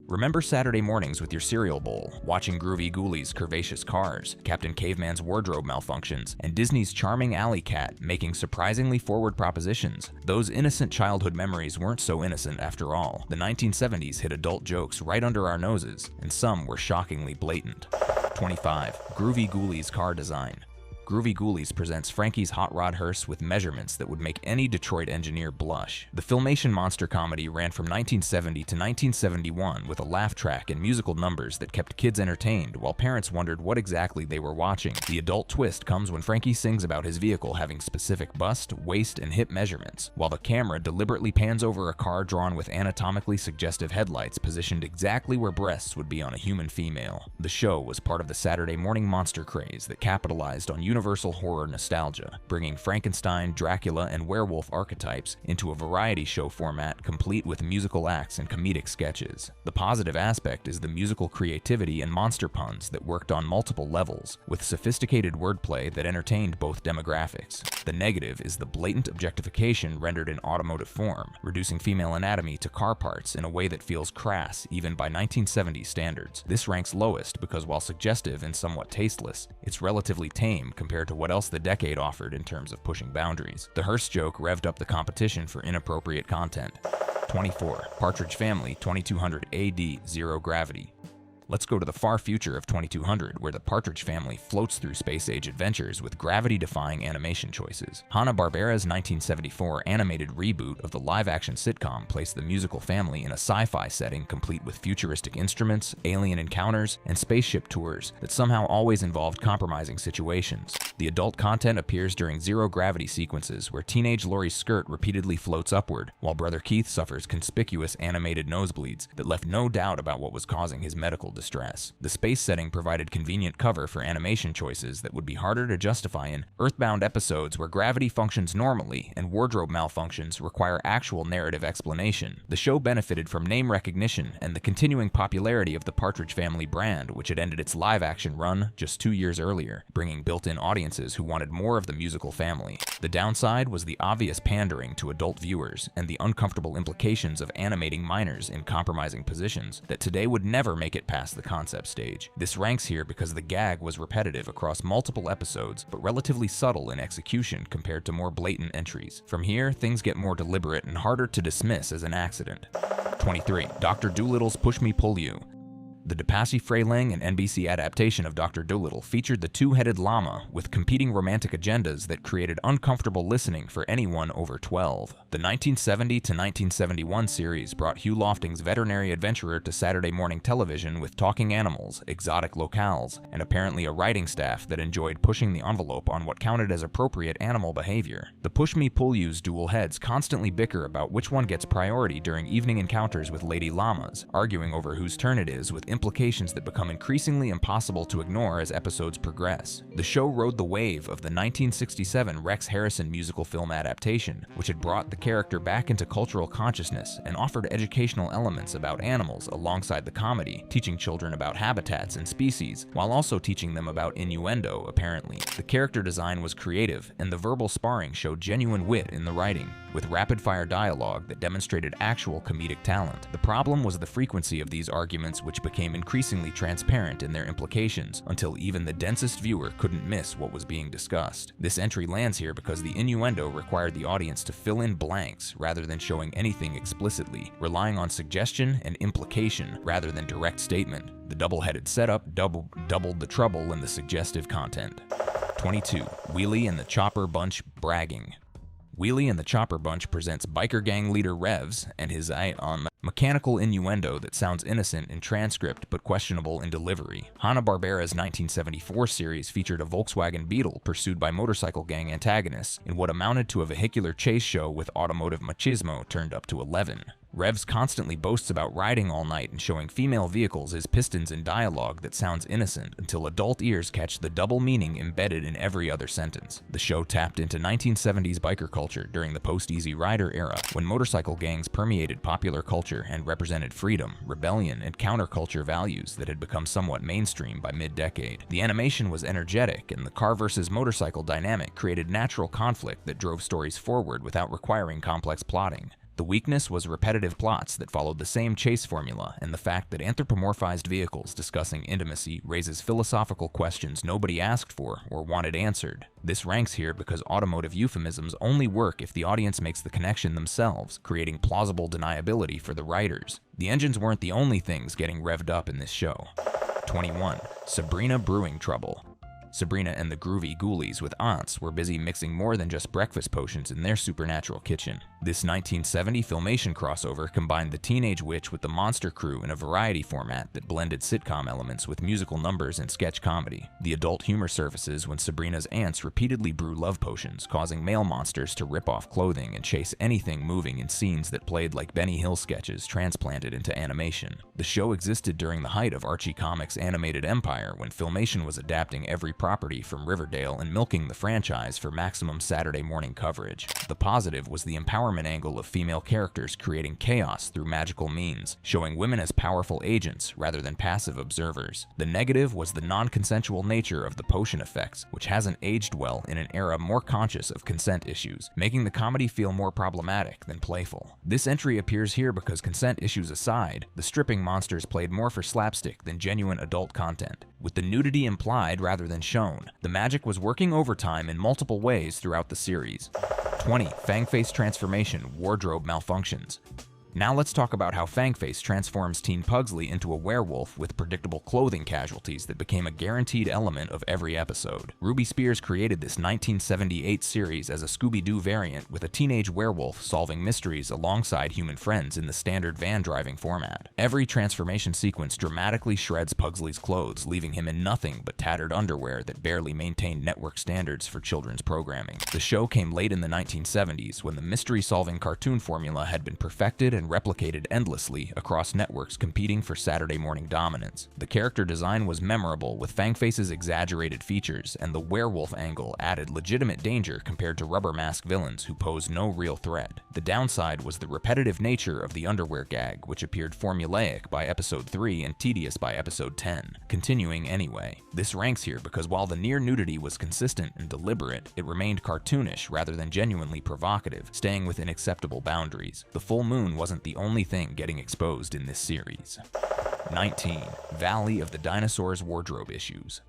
Remember Saturday mornings with your cereal bowl, watching Groovy Ghoulies' curvaceous cars, Captain Caveman's wardrobe malfunctions, and Disney's charming alley cat making surprisingly forward propositions? Those innocent childhood memories weren't so innocent after all. The 1970s hit adult jokes right under our noses, and some were shockingly blatant. 25. Groovy Ghoulies car design. Groovy Ghoulies presents Frankie's hot rod hearse with measurements that would make any Detroit engineer blush. The Filmation monster comedy ran from 1970 to 1971 with a laugh track and musical numbers that kept kids entertained while parents wondered what exactly they were watching. The adult twist comes when Frankie sings about his vehicle having specific bust, waist, and hip measurements, while the camera deliberately pans over a car drawn with anatomically suggestive headlights positioned exactly where breasts would be on a human female. The show was part of the Saturday morning monster craze that capitalized on universal horror nostalgia, bringing Frankenstein, Dracula, and werewolf archetypes into a variety show format complete with musical acts and comedic sketches. The positive aspect is the musical creativity and monster puns that worked on multiple levels, with sophisticated wordplay that entertained both demographics. The negative is the blatant objectification rendered in automotive form, reducing female anatomy to car parts in a way that feels crass even by 1970s standards. This ranks lowest because while suggestive and somewhat tasteless, it's relatively tame compared to what else the decade offered in terms of pushing boundaries. The hearse joke revved up the competition for inappropriate content. 24. Partridge Family 2200 AD Zero Gravity. Let's go to the far future of 2200, where the Partridge Family floats through space-age adventures with gravity-defying animation choices. Hanna-Barbera's 1974 animated reboot of the live-action sitcom placed the musical family in a sci-fi setting complete with futuristic instruments, alien encounters, and spaceship tours that somehow always involved compromising situations. The adult content appears during zero-gravity sequences where teenage Laurie's skirt repeatedly floats upward, while Brother Keith suffers conspicuous animated nosebleeds that left no doubt about what was causing his medical distress. The space setting provided convenient cover for animation choices that would be harder to justify in Earthbound episodes where gravity functions normally and wardrobe malfunctions require actual narrative explanation. The show benefited from name recognition and the continuing popularity of the Partridge Family brand, which had ended its live-action run just 2 years earlier, bringing built-in audiences who wanted more of the musical family. The downside was the obvious pandering to adult viewers and the uncomfortable implications of animating minors in compromising positions that today would never make it past the concept stage. This ranks here because the gag was repetitive across multiple episodes, but relatively subtle in execution compared to more blatant entries. From here, things get more deliberate and harder to dismiss as an accident. 23. Dr. Dolittle's Push Me Pull You. The DePassy Freyling and NBC adaptation of Dr. Dolittle featured the two-headed llama with competing romantic agendas that created uncomfortable listening for anyone over 12. The 1970 to 1971 series brought Hugh Lofting's veterinary adventurer to Saturday morning television with talking animals, exotic locales, and apparently a writing staff that enjoyed pushing the envelope on what counted as appropriate animal behavior. The Push Me Pull You's dual heads constantly bicker about which one gets priority during evening encounters with lady llamas, arguing over whose turn it is with implications that become increasingly impossible to ignore as episodes progress. The show rode the wave of the 1967 Rex Harrison musical film adaptation, which had brought the character back into cultural consciousness and offered educational elements about animals alongside the comedy, teaching children about habitats and species, while also teaching them about innuendo, apparently. The character design was creative, and the verbal sparring showed genuine wit in the writing, with rapid-fire dialogue that demonstrated actual comedic talent. The problem was the frequency of these arguments, which became increasingly transparent in their implications, until even the densest viewer couldn't miss what was being discussed. This entry lands here because the innuendo required the audience to fill in blanks rather than showing anything explicitly, relying on suggestion and implication rather than direct statement. The double-headed setup doubled the trouble in the suggestive content. 22. Wheelie and the Chopper Bunch Bragging. Wheelie and the Chopper Bunch presents biker gang leader Revs and his eye on mechanical innuendo that sounds innocent in transcript but questionable in delivery. Hanna-Barbera's 1974 series featured a Volkswagen Beetle pursued by motorcycle gang antagonists in what amounted to a vehicular chase show with automotive machismo turned up to 11. Revs constantly boasts about riding all night and showing female vehicles as pistons in dialogue that sounds innocent until adult ears catch the double meaning embedded in every other sentence. The show tapped into 1970s biker culture during the post-Easy Rider era, when motorcycle gangs permeated popular culture and represented freedom, rebellion, and counterculture values that had become somewhat mainstream by mid-decade. The animation was energetic, and the car versus motorcycle dynamic created natural conflict that drove stories forward without requiring complex plotting. The weakness was repetitive plots that followed the same chase formula, and the fact that anthropomorphized vehicles discussing intimacy raises philosophical questions nobody asked for or wanted answered. This ranks here because automotive euphemisms only work if the audience makes the connection themselves, creating plausible deniability for the writers. The engines weren't the only things getting revved up in this show. 21. Sabrina brewing trouble. Sabrina and the Groovy Ghoulies with aunts were busy mixing more than just breakfast potions in their supernatural kitchen. This 1970 Filmation crossover combined the teenage witch with the monster crew in a variety format that blended sitcom elements with musical numbers and sketch comedy. The adult humor surfaces when Sabrina's aunts repeatedly brew love potions, causing male monsters to rip off clothing and chase anything moving in scenes that played like Benny Hill sketches transplanted into animation. The show existed during the height of Archie Comics' animated empire, when Filmation was adapting every property from Riverdale and milking the franchise for maximum Saturday morning coverage. The positive was the empowerment angle of female characters creating chaos through magical means, showing women as powerful agents rather than passive observers. The negative was the non-consensual nature of the potion effects, which hasn't aged well in an era more conscious of consent issues, making the comedy feel more problematic than playful. This entry appears here because consent issues aside, the stripping monsters played more for slapstick than genuine adult content. With the nudity implied rather than shown, the magic was working overtime in multiple ways throughout the series. 20. Fangface transformation, wardrobe malfunctions. Now let's talk about how Fangface transforms Teen Pugsley into a werewolf with predictable clothing casualties that became a guaranteed element of every episode. Ruby Spears created this 1978 series as a Scooby-Doo variant with a teenage werewolf solving mysteries alongside human friends in the standard van-driving format. Every transformation sequence dramatically shreds Pugsley's clothes, leaving him in nothing but tattered underwear that barely maintained network standards for children's programming. The show came late in the 1970s when the mystery-solving cartoon formula had been perfected and replicated endlessly across networks competing for Saturday morning dominance. The character design was memorable, with Fangface's exaggerated features, and the werewolf angle added legitimate danger compared to rubber mask villains who pose no real threat. The downside was the repetitive nature of the underwear gag, which appeared formulaic by episode 3 and tedious by episode 10, continuing anyway. This ranks here because while the near nudity was consistent and deliberate, it remained cartoonish rather than genuinely provocative, staying within acceptable boundaries. The full moon wasn't the only thing getting exposed in this series. 19. Valley of the Dinosaurs wardrobe issues.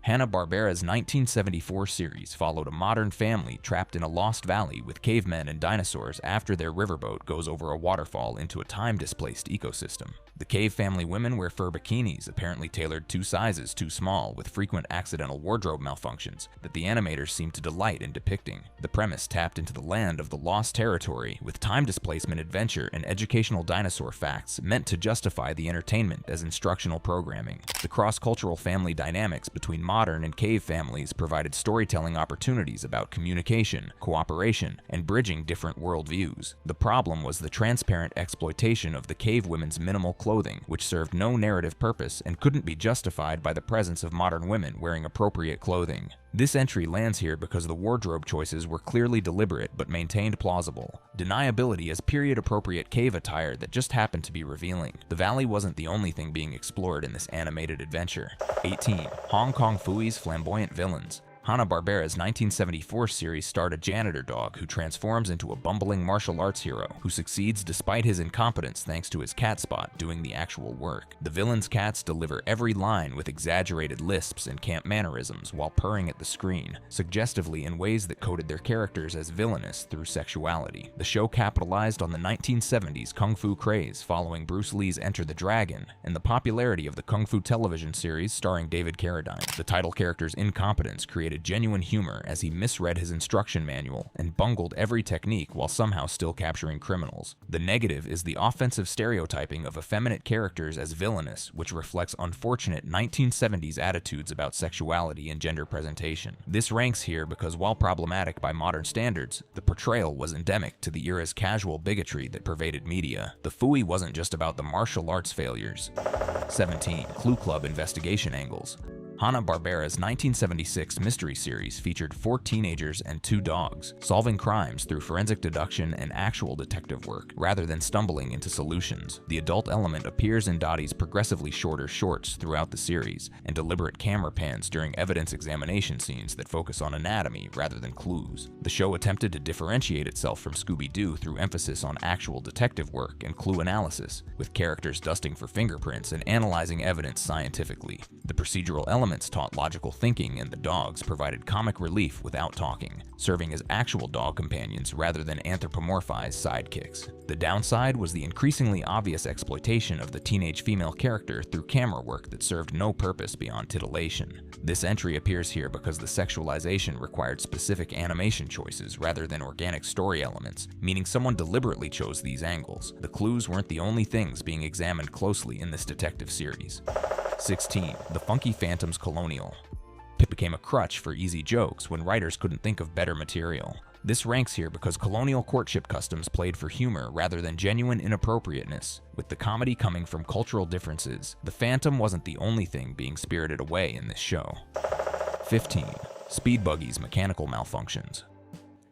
Hanna-Barbera's 1974 series followed a modern family trapped in a lost valley with cavemen and dinosaurs after their riverboat goes over a waterfall into a time-displaced ecosystem. The Cave family women wear fur bikinis, apparently tailored 2 sizes too small, with frequent accidental wardrobe malfunctions that the animators seem to delight in depicting. The premise tapped into the land of the lost territory, with time displacement adventure and educational dinosaur facts meant to justify the entertainment as instructional programming. The cross-cultural family dynamics between modern and cave families provided storytelling opportunities about communication, cooperation, and bridging different worldviews. The problem was the transparent exploitation of the cave women's minimal clothing, which served no narrative purpose and couldn't be justified by the presence of modern women wearing appropriate clothing. This entry lands here because the wardrobe choices were clearly deliberate but maintained plausible. Deniability as period-appropriate cave attire that just happened to be revealing. The valley wasn't the only thing being explored in this animated adventure. 18. Hong Kong Phooey's flamboyant villains. Hanna-Barbera's 1974 series starred a janitor dog who transforms into a bumbling martial arts hero who succeeds despite his incompetence thanks to his cat spot doing the actual work. The villain's cats deliver every line with exaggerated lisps and camp mannerisms while purring at the screen, suggestively in ways that coded their characters as villainous through sexuality. The show capitalized on the 1970s kung fu craze following Bruce Lee's Enter the Dragon and the popularity of the kung fu television series starring David Carradine. The title character's incompetence created genuine humor as he misread his instruction manual and bungled every technique while somehow still capturing criminals. The negative is the offensive stereotyping of effeminate characters as villainous, which reflects unfortunate 1970s attitudes about sexuality and gender presentation. This ranks here because while problematic by modern standards, the portrayal was endemic to the era's casual bigotry that pervaded media. The Phooey wasn't just about the martial arts failures. 17. Clue Club investigation angles. Hanna-Barbera's 1976 mystery series featured 4 teenagers and 2 dogs, solving crimes through forensic deduction and actual detective work, rather than stumbling into solutions. The adult element appears in Dottie's progressively shorter shorts throughout the series, and deliberate camera pans during evidence examination scenes that focus on anatomy rather than clues. The show attempted to differentiate itself from Scooby-Doo through emphasis on actual detective work and clue analysis, with characters dusting for fingerprints and analyzing evidence scientifically. The procedural elements taught logical thinking, and the dogs provided comic relief without talking, serving as actual dog companions rather than anthropomorphized sidekicks. The downside was the increasingly obvious exploitation of the teenage female character through camera work that served no purpose beyond titillation. This entry appears here because the sexualization required specific animation choices rather than organic story elements, meaning someone deliberately chose these angles. The clues weren't the only things being examined closely in this detective series. 16. The Funky Phantoms Colonial. It became a crutch for easy jokes when writers couldn't think of better material. This ranks here because colonial courtship customs played for humor rather than genuine inappropriateness. With the comedy coming from cultural differences, the Phantom wasn't the only thing being spirited away in this show. 15. Speed Buggy's Mechanical Malfunctions.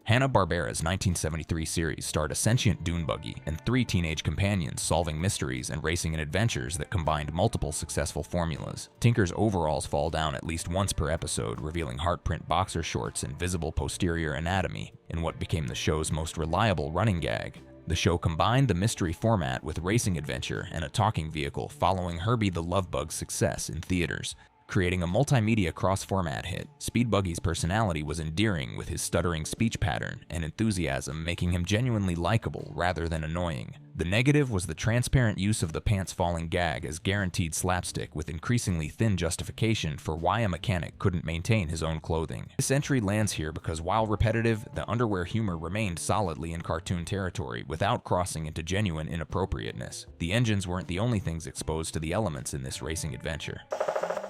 Hanna-Barbera's 1973 series starred a sentient dune buggy and 3 teenage companions solving mysteries and racing in adventures that combined multiple successful formulas. Tinker's overalls fall down at least once per episode, revealing heartprint boxer shorts and visible posterior anatomy in what became the show's most reliable running gag. The show combined the mystery format with racing adventure and a talking vehicle following Herbie the Love Bug's success in theaters, creating a multimedia cross-format hit. Speed Buggy's personality was endearing, with his stuttering speech pattern and enthusiasm making him genuinely likable rather than annoying. The negative was the transparent use of the pants-falling gag as guaranteed slapstick, with increasingly thin justification for why a mechanic couldn't maintain his own clothing. This entry lands here because while repetitive, the underwear humor remained solidly in cartoon territory without crossing into genuine inappropriateness. The engines weren't the only things exposed to the elements in this racing adventure.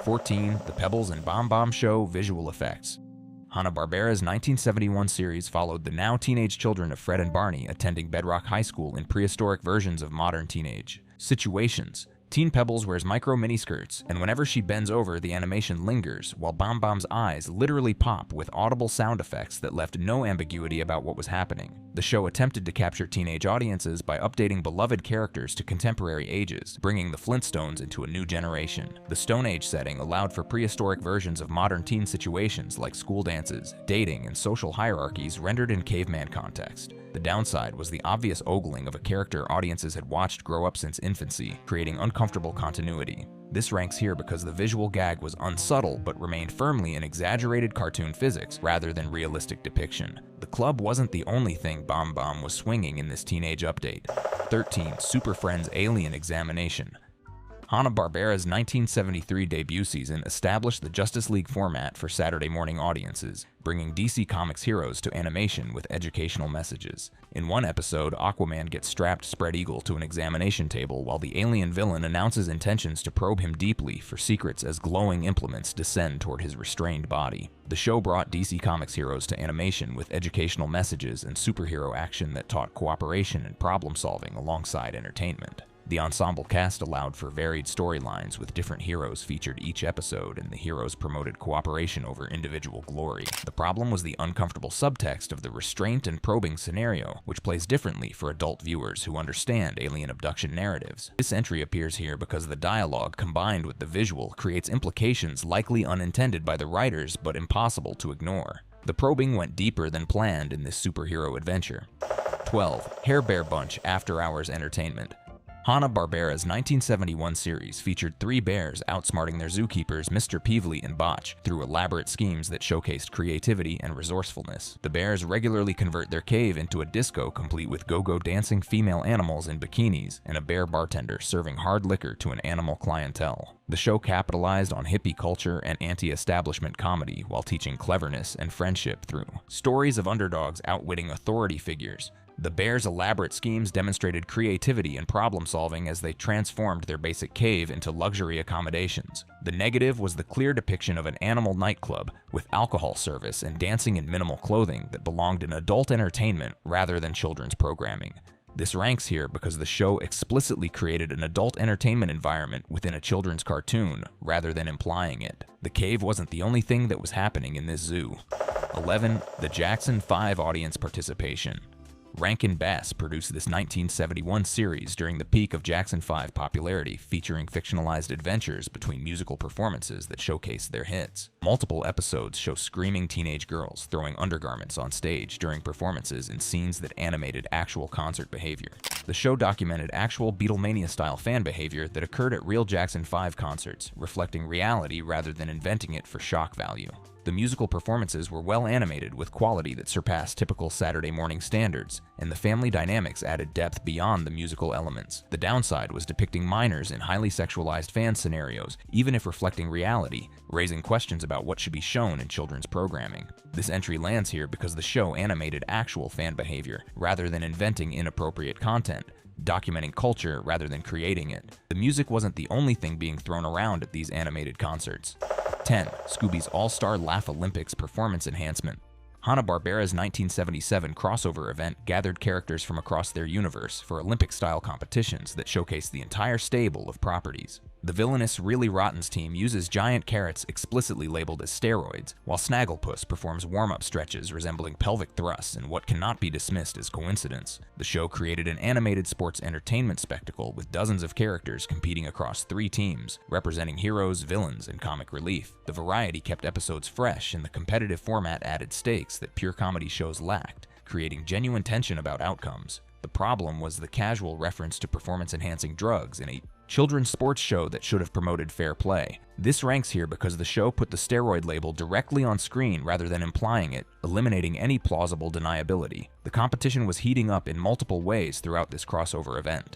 14. The Pebbles and Bamm-Bamm Show Visual Effects. Hanna-Barbera's 1971 series followed the now teenage children of Fred and Barney attending Bedrock High School in prehistoric versions of modern teenage situations. Teen Pebbles wears micro miniskirts, and whenever she bends over, the animation lingers, while Bamm-Bamm's eyes literally pop with audible sound effects that left no ambiguity about what was happening. The show attempted to capture teenage audiences by updating beloved characters to contemporary ages, bringing the Flintstones into a new generation. The Stone Age setting allowed for prehistoric versions of modern teen situations like school dances, dating, and social hierarchies rendered in caveman context. The downside was the obvious ogling of a character audiences had watched grow up since infancy, creating uncomfortable continuity. This ranks here because the visual gag was unsubtle but remained firmly in exaggerated cartoon physics rather than realistic depiction. The club wasn't the only thing Bamm-Bamm was swinging in this teenage update. 13. Super Friends Alien Examination. Hanna-Barbera's 1973 debut season established the Justice League format for Saturday morning audiences, bringing DC Comics heroes to animation with educational messages. In one episode, Aquaman gets strapped spread-eagle to an examination table while the alien villain announces intentions to probe him deeply for secrets as glowing implements descend toward his restrained body. The show brought DC Comics heroes to animation with educational messages and superhero action that taught cooperation and problem-solving alongside entertainment. The ensemble cast allowed for varied storylines, with different heroes featured each episode, and the heroes promoted cooperation over individual glory. The problem was the uncomfortable subtext of the restraint and probing scenario, which plays differently for adult viewers who understand alien abduction narratives. This entry appears here because the dialogue combined with the visual creates implications likely unintended by the writers but impossible to ignore. The probing went deeper than planned in this superhero adventure. 12. Hair Bear Bunch After Hours Entertainment. Hanna-Barbera's 1971 series featured 3 bears outsmarting their zookeepers Mr. Peevely and Botch through elaborate schemes that showcased creativity and resourcefulness. The bears regularly convert their cave into a disco complete with go-go dancing female animals in bikinis and a bear bartender serving hard liquor to an animal clientele. The show capitalized on hippie culture and anti-establishment comedy while teaching cleverness and friendship through stories of underdogs outwitting authority figures. The bears' elaborate schemes demonstrated creativity and problem-solving as they transformed their basic cave into luxury accommodations. The negative was the clear depiction of an animal nightclub with alcohol service and dancing in minimal clothing that belonged in adult entertainment rather than children's programming. This ranks here because the show explicitly created an adult entertainment environment within a children's cartoon, rather than implying it. The cave wasn't the only thing that was happening in this zoo. 11. The Jackson 5 audience participation. Rankin Bass produced this 1971 series during the peak of Jackson 5 popularity, featuring fictionalized adventures between musical performances that showcased their hits. Multiple episodes show screaming teenage girls throwing undergarments on stage during performances in scenes that animated actual concert behavior. The show documented actual Beatlemania-style fan behavior that occurred at real Jackson 5 concerts, reflecting reality rather than inventing it for shock value. The musical performances were well animated with quality that surpassed typical Saturday morning standards, and the family dynamics added depth beyond the musical elements. The downside was depicting minors in highly sexualized fan scenarios, even if reflecting reality, raising questions about what should be shown in children's programming. This entry lands here because the show animated actual fan behavior, rather than inventing inappropriate content, documenting culture rather than creating it. The music wasn't the only thing being thrown around at these animated concerts. 10. Scooby's All-Star Laff-A-Lympics performance enhancement. Hanna-Barbera's 1977 crossover event gathered characters from across their universe for Olympic-style competitions that showcased the entire stable of properties. The villainous Really Rotten's team uses giant carrots explicitly labeled as steroids, while Snagglepuss performs warm-up stretches resembling pelvic thrusts in what cannot be dismissed as coincidence. The show created an animated sports entertainment spectacle with dozens of characters competing across 3 teams, representing heroes, villains, and comic relief. The variety kept episodes fresh, and the competitive format added stakes that pure comedy shows lacked, creating genuine tension about outcomes. The problem was the casual reference to performance-enhancing drugs in a children's sports show that should have promoted fair play. This ranks here because the show put the steroid label directly on screen rather than implying it, eliminating any plausible deniability. The competition was heating up in multiple ways throughout this crossover event.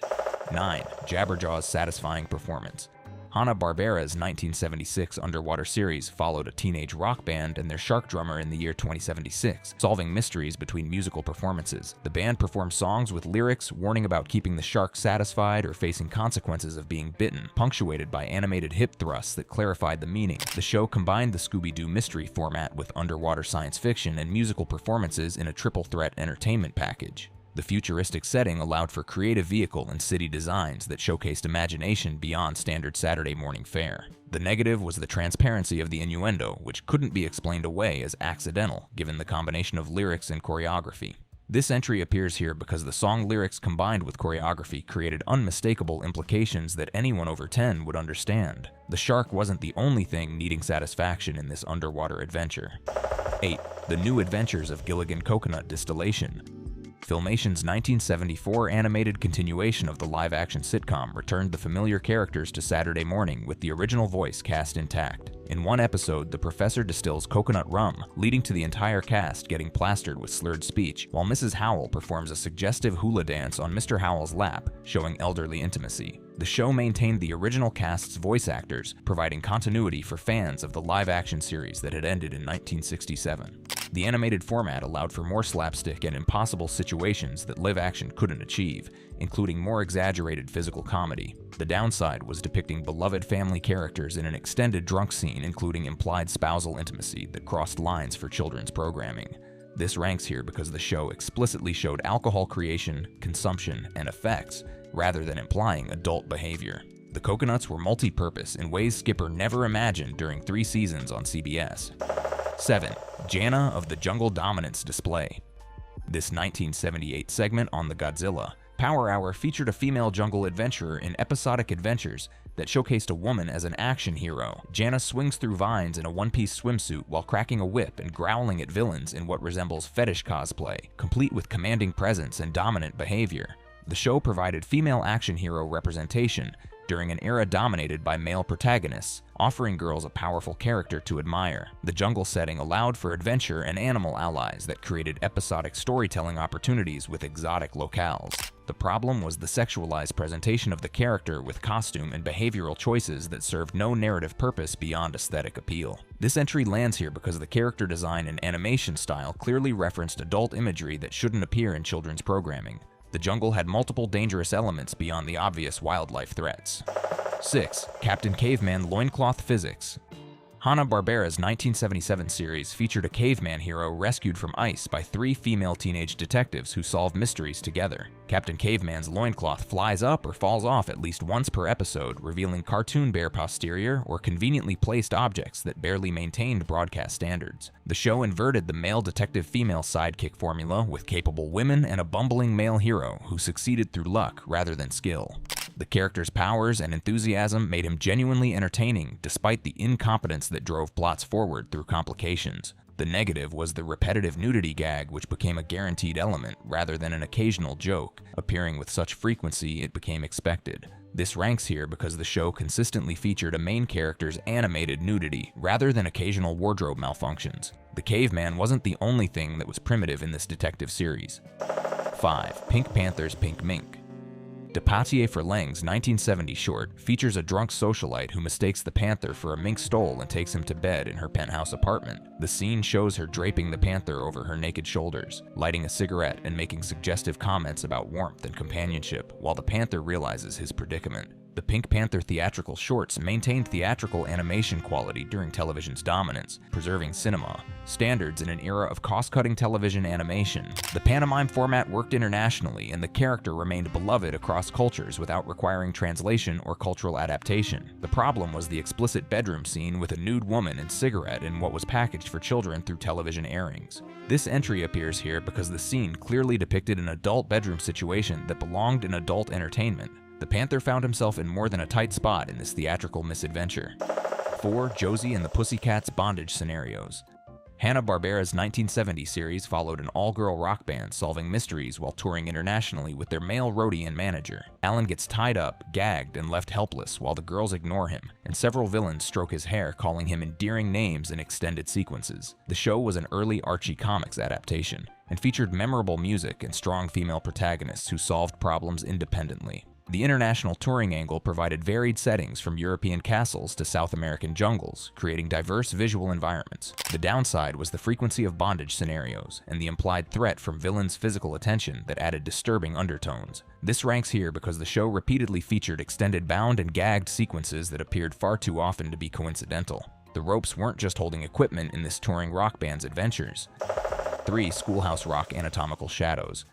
9. Jabberjaw's satisfying performance. Hanna-Barbera's 1976 underwater series followed a teenage rock band and their shark drummer in the year 2076, solving mysteries between musical performances. The band performed songs with lyrics warning about keeping the shark satisfied or facing consequences of being bitten, punctuated by animated hip thrusts that clarified the meaning. The show combined the Scooby-Doo mystery format with underwater science fiction and musical performances in a triple-threat entertainment package. The futuristic setting allowed for creative vehicle and city designs that showcased imagination beyond standard Saturday morning fare. The negative was the transparency of the innuendo, which couldn't be explained away as accidental given the combination of lyrics and choreography. This entry appears here because the song lyrics combined with choreography created unmistakable implications that anyone over 10 would understand. The shark wasn't the only thing needing satisfaction in this underwater adventure. 8. The New Adventures of Gilligan Coconut Distillation. Filmation's 1974 animated continuation of the live-action sitcom returned the familiar characters to Saturday morning with the original voice cast intact. In one episode, the professor distills coconut rum, leading to the entire cast getting plastered with slurred speech, while Mrs. Howell performs a suggestive hula dance on Mr. Howell's lap, showing elderly intimacy. The show maintained the original cast's voice actors, providing continuity for fans of the live-action series that had ended in 1967. The animated format allowed for more slapstick and impossible situations that live-action couldn't achieve, including more exaggerated physical comedy. The downside was depicting beloved family characters in an extended drunk scene including implied spousal intimacy that crossed lines for children's programming. This ranks here because the show explicitly showed alcohol creation, consumption, and effects, rather than implying adult behavior. The coconuts were multi-purpose in ways Skipper never imagined during 3 seasons on CBS. 7. Jana of the Jungle Dominance Display. This 1978 segment on the Godzilla Power Hour featured a female jungle adventurer in episodic adventures that showcased a woman as an action hero. Jana swings through vines in a one-piece swimsuit while cracking a whip and growling at villains in what resembles fetish cosplay, complete with commanding presence and dominant behavior. The show provided female action hero representation during an era dominated by male protagonists, offering girls a powerful character to admire. The jungle setting allowed for adventure and animal allies that created episodic storytelling opportunities with exotic locales. The problem was the sexualized presentation of the character with costume and behavioral choices that served no narrative purpose beyond aesthetic appeal. This entry lands here because the character design and animation style clearly referenced adult imagery that shouldn't appear in children's programming. The jungle had multiple dangerous elements beyond the obvious wildlife threats. 6. Captain Caveman Loincloth Physics. Hanna-Barbera's 1977 series featured a caveman hero rescued from ice by 3 female teenage detectives who solve mysteries together. Captain Caveman's loincloth flies up or falls off at least once per episode, revealing cartoon bear posterior or conveniently placed objects that barely maintained broadcast standards. The show inverted the male detective-female sidekick formula with capable women and a bumbling male hero who succeeded through luck rather than skill. The character's powers and enthusiasm made him genuinely entertaining despite the incompetence that drove plots forward through complications. The negative was the repetitive nudity gag, which became a guaranteed element rather than an occasional joke, appearing with such frequency it became expected. This ranks here because the show consistently featured a main character's animated nudity rather than occasional wardrobe malfunctions. The caveman wasn't the only thing that was primitive in this detective series. 5. Pink Panther's Pink Mink. De Patier Verlang's 1970 short features a drunk socialite who mistakes the panther for a mink stole and takes him to bed in her penthouse apartment. The scene shows her draping the panther over her naked shoulders, lighting a cigarette and making suggestive comments about warmth and companionship while the panther realizes his predicament. The Pink Panther theatrical shorts maintained theatrical animation quality during television's dominance, preserving cinema standards in an era of cost-cutting television animation. The pantomime format worked internationally, and the character remained beloved across cultures without requiring translation or cultural adaptation. The problem was the explicit bedroom scene with a nude woman and cigarette in what was packaged for children through television airings. This entry appears here because the scene clearly depicted an adult bedroom situation that belonged in adult entertainment. The Panther found himself in more than a tight spot in this theatrical misadventure. 4. Josie and the Pussycats bondage scenarios. Hanna-Barbera's 1970 series followed an all-girl rock band solving mysteries while touring internationally with their male roadie and manager. Alan gets tied up, gagged, and left helpless while the girls ignore him, and several villains stroke his hair, calling him endearing names in extended sequences. The show was an early Archie Comics adaptation and featured memorable music and strong female protagonists who solved problems independently. The international touring angle provided varied settings from European castles to South American jungles, creating diverse visual environments. The downside was the frequency of bondage scenarios and the implied threat from villains' physical attention that added disturbing undertones. This ranks here because the show repeatedly featured extended bound and gagged sequences that appeared far too often to be coincidental. The ropes weren't just holding equipment in this touring rock band's adventures. 3. Schoolhouse Rock Anatomical Shadows.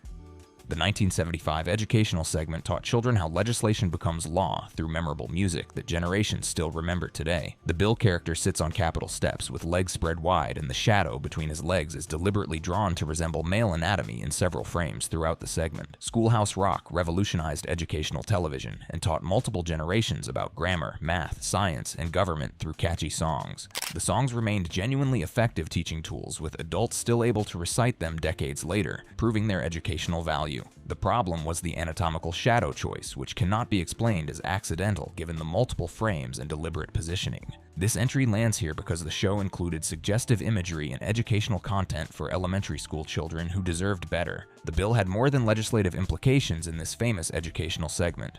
The 1975 educational segment taught children how legislation becomes law through memorable music that generations still remember today. The Bill character sits on Capitol steps with legs spread wide, and the shadow between his legs is deliberately drawn to resemble male anatomy in several frames throughout the segment. Schoolhouse Rock revolutionized educational television and taught multiple generations about grammar, math, science, and government through catchy songs. The songs remained genuinely effective teaching tools, with adults still able to recite them decades later, proving their educational value. The problem was the anatomical shadow choice, which cannot be explained as accidental given the multiple frames and deliberate positioning. This entry lands here because the show included suggestive imagery and educational content for elementary school children who deserved better. The bill had more than legislative implications in this famous educational segment.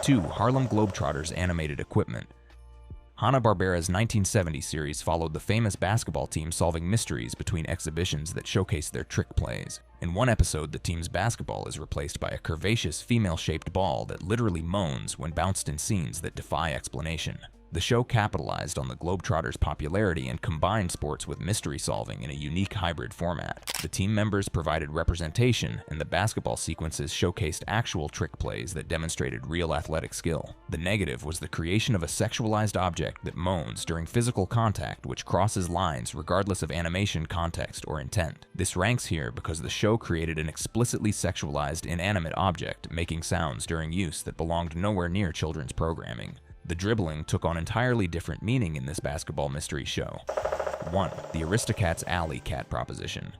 2. Harlem Globetrotters animated equipment. Hanna-Barbera's 1970 series followed the famous basketball team solving mysteries between exhibitions that showcased their trick plays. In one episode, the team's basketball is replaced by a curvaceous female-shaped ball that literally moans when bounced in scenes that defy explanation. The show capitalized on the Globetrotters' popularity and combined sports with mystery solving in a unique hybrid format. The team members provided representation, and the basketball sequences showcased actual trick plays that demonstrated real athletic skill. The negative was the creation of a sexualized object that moans during physical contact, which crosses lines regardless of animation context or intent. This ranks here because the show created an explicitly sexualized inanimate object making sounds during use that belonged nowhere near children's programming. The dribbling took on entirely different meaning in this basketball mystery show. 1. The Aristocats alley cat proposition.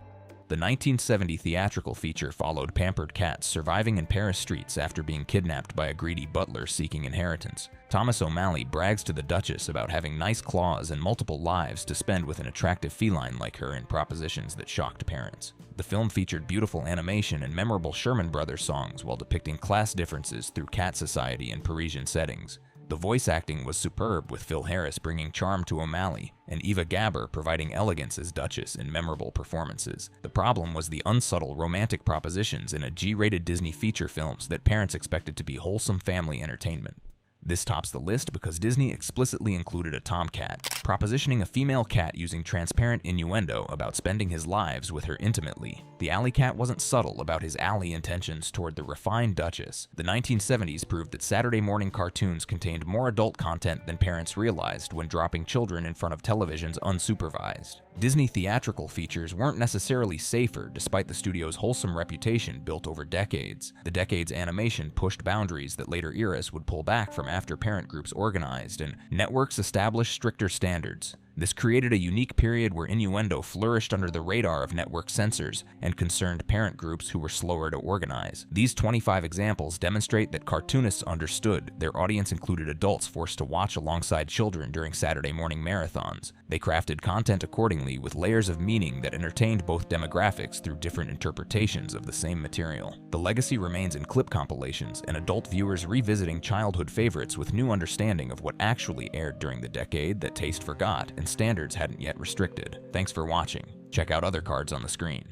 The 1970 theatrical feature followed pampered cats surviving in Paris streets after being kidnapped by a greedy butler seeking inheritance. Thomas O'Malley brags to the Duchess about having nice claws and multiple lives to spend with an attractive feline like her in propositions that shocked parents. The film featured beautiful animation and memorable Sherman Brothers songs while depicting class differences through cat society and Parisian settings. The voice acting was superb, with Phil Harris bringing charm to O'Malley and Eva Gabor providing elegance as Duchess in memorable performances. The problem was the unsubtle romantic propositions in a G-rated Disney feature films that parents expected to be wholesome family entertainment. This tops the list because Disney explicitly included a tomcat, propositioning a female cat using transparent innuendo about spending his lives with her intimately. The alley cat wasn't subtle about his alley intentions toward the refined Duchess. The 1970s proved that Saturday morning cartoons contained more adult content than parents realized when dropping children in front of televisions unsupervised. Disney theatrical features weren't necessarily safer despite the studio's wholesome reputation built over decades. The decade's animation pushed boundaries that later eras would pull back from after parent groups organized, and networks established stricter standards. This created a unique period where innuendo flourished under the radar of network censors and concerned parent groups who were slower to organize. These 25 examples demonstrate that cartoonists understood their audience included adults forced to watch alongside children during Saturday morning marathons. They crafted content accordingly with layers of meaning that entertained both demographics through different interpretations of the same material. The legacy remains in clip compilations and adult viewers revisiting childhood favorites with new understanding of what actually aired during the decade that taste forgot and standards hadn't yet restricted. Thanks for watching. Check out other cards on the screen.